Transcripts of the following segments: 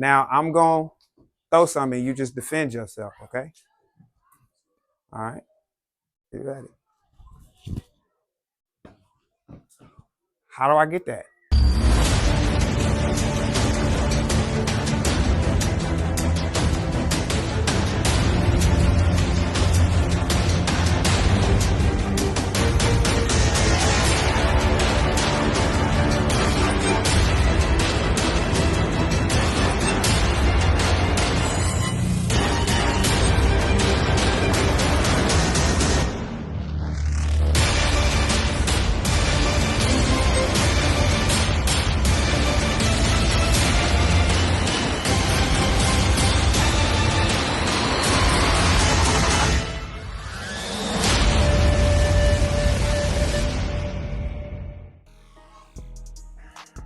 Now I'm going to throw something. You just defend yourself, okay? All right. You ready? How do I get that?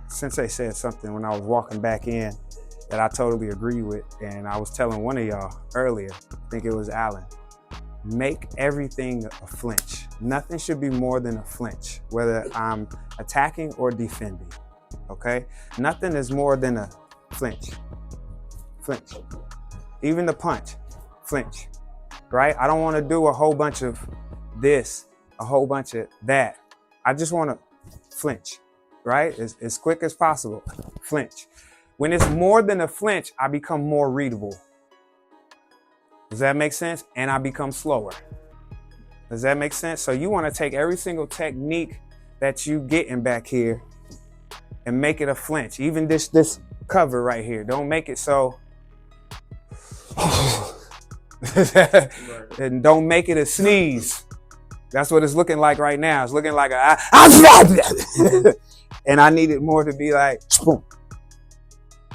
Sensei said something when I was walking back in that I totally agree with, and I was telling one of y'all earlier, I think it was Alan, make everything a flinch. Nothing should be more than a flinch, whether I'm attacking or defending, okay? Nothing is more than a flinch, flinch. Even the punch, flinch, right? I don't wanna do a whole bunch of this, a whole bunch of that. I just wanna flinch. Right? As quick as possible, flinch. When it's more than a flinch, I become more readable. Does that make sense? And I become slower. Does that make sense? So you want to take every single technique that you get in back here and make it a flinch. Even this cover right here. Don't make it so. And don't make it a sneeze. That's what it's looking like right now. It's looking like a and I need it more to be like, boom,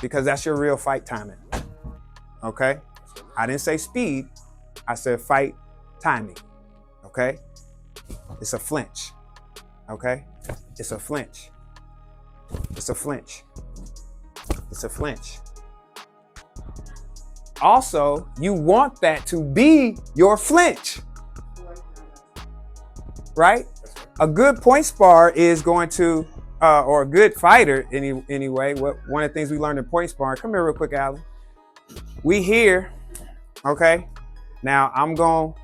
because that's your real fight timing. Okay? I didn't say speed. I said fight timing. Okay? It's a flinch. Okay? It's a flinch. It's a flinch. It's a flinch. Also, you want that to be your flinch. Right? A good point spar is going to, or a good fighter anyway, one of the things we learned in point sparring, come here real quick, Alan. We here, okay? Now I'm going to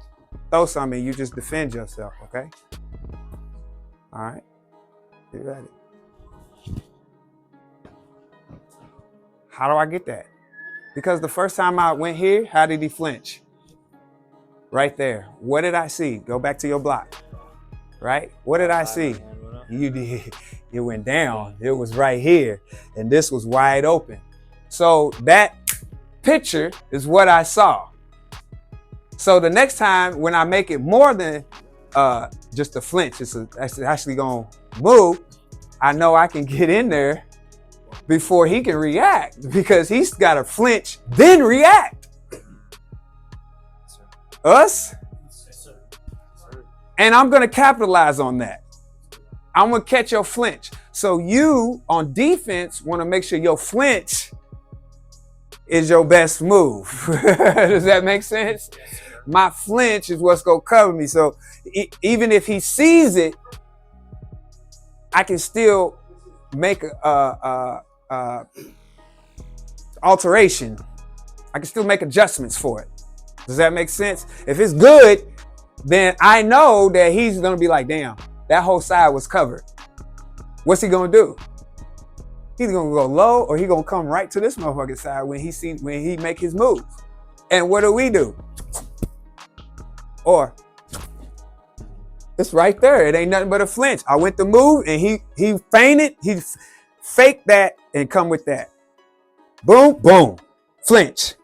throw something, you just defend yourself, okay? All right, you ready? How do I get that? Because the first time I went here, how did he flinch? Right there. What did I see? Go back to your block. Right? What did I see? You did. It went down. It was right here. And this was wide open. So that picture is what I saw. So the next time when I make it more than just a flinch, it's actually going to move, I know I can get in there before he can react because he's got to flinch, then react. Us? And I'm going to capitalize on that. I'm going to catch your flinch. So you, on defense, want to make sure your flinch is your best move. Does that make sense? My flinch is what's going to cover me. So even if he sees it, I can still make a alteration. I can still make adjustments for it. Does that make sense? If it's good, then I know that he's gonna be like, damn, that whole side was covered. What's he gonna do? He's gonna go low, or he gonna come right to this motherfucking side when he make his move. And what do? Or it's right there. It ain't nothing but a flinch. I went to move, and he feinted. He faked that and come with that. Boom, boom, flinch.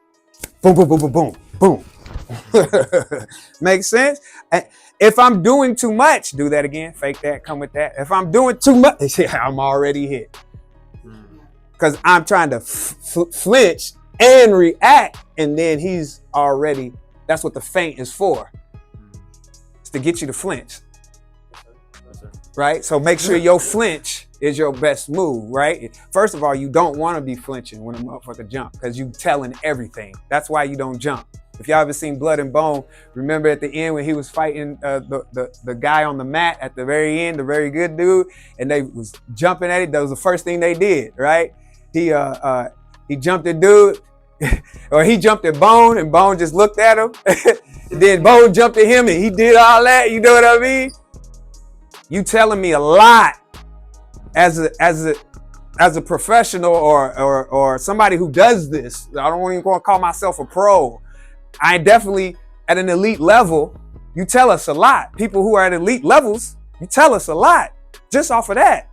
Boom, boom, boom, boom, boom, boom. Makes sense? If I'm doing too much, do that again. Fake that, come with that. If I'm doing too much, I'm already hit. Because I'm trying to flinch and react, and then he's already, that's what the feint is for. It's to get you to flinch. Right? So make sure your flinch is your best move, right? First of all, you don't want to be flinching when a motherfucker jump because you telling everything. That's why you don't jump. If y'all ever seen Blood and Bone, remember at the end when he was fighting the guy on the mat at the very end, the very good dude, and they was jumping at it. That was the first thing they did, right? he jumped at dude, or he jumped at Bone and Bone just looked at him. And then Bone jumped at him and he did all that. You know what I mean? You telling me a lot as a professional or somebody who does this. I don't even want to call myself a pro. I definitely at an elite level. You tell us a lot. People who are at elite levels, you tell us a lot just off of that.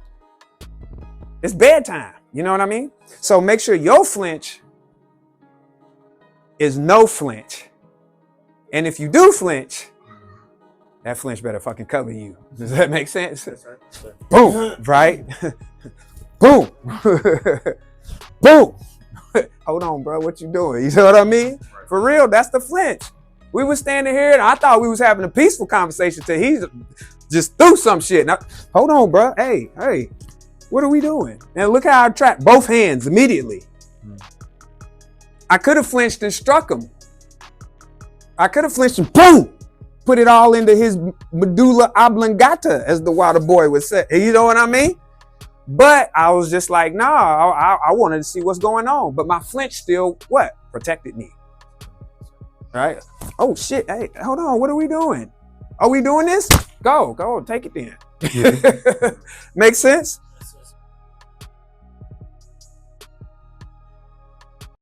It's bedtime. You know what I mean? So make sure your flinch is no flinch. And if you do flinch, that flinch better fucking cover you. Does that make sense? Sure. Boom, right? Boom. Boom. Hold on, bro. What you doing? You know what I mean? For real, that's the flinch. We was standing here and I thought we was having a peaceful conversation till he just threw some shit. Now, hold on, bro. Hey, what are we doing? And look how I trapped both hands immediately. I could have flinched and struck him. I could have flinched and boom, put it all into his medulla oblongata, as the water boy would say. You know what I mean? But I was just like, nah, I wanted to see what's going on. But my flinch still, what? Protected me. Right? Oh shit, hey, hold on, what are we doing? Are we doing this? Go, take it then. Yeah. Make sense?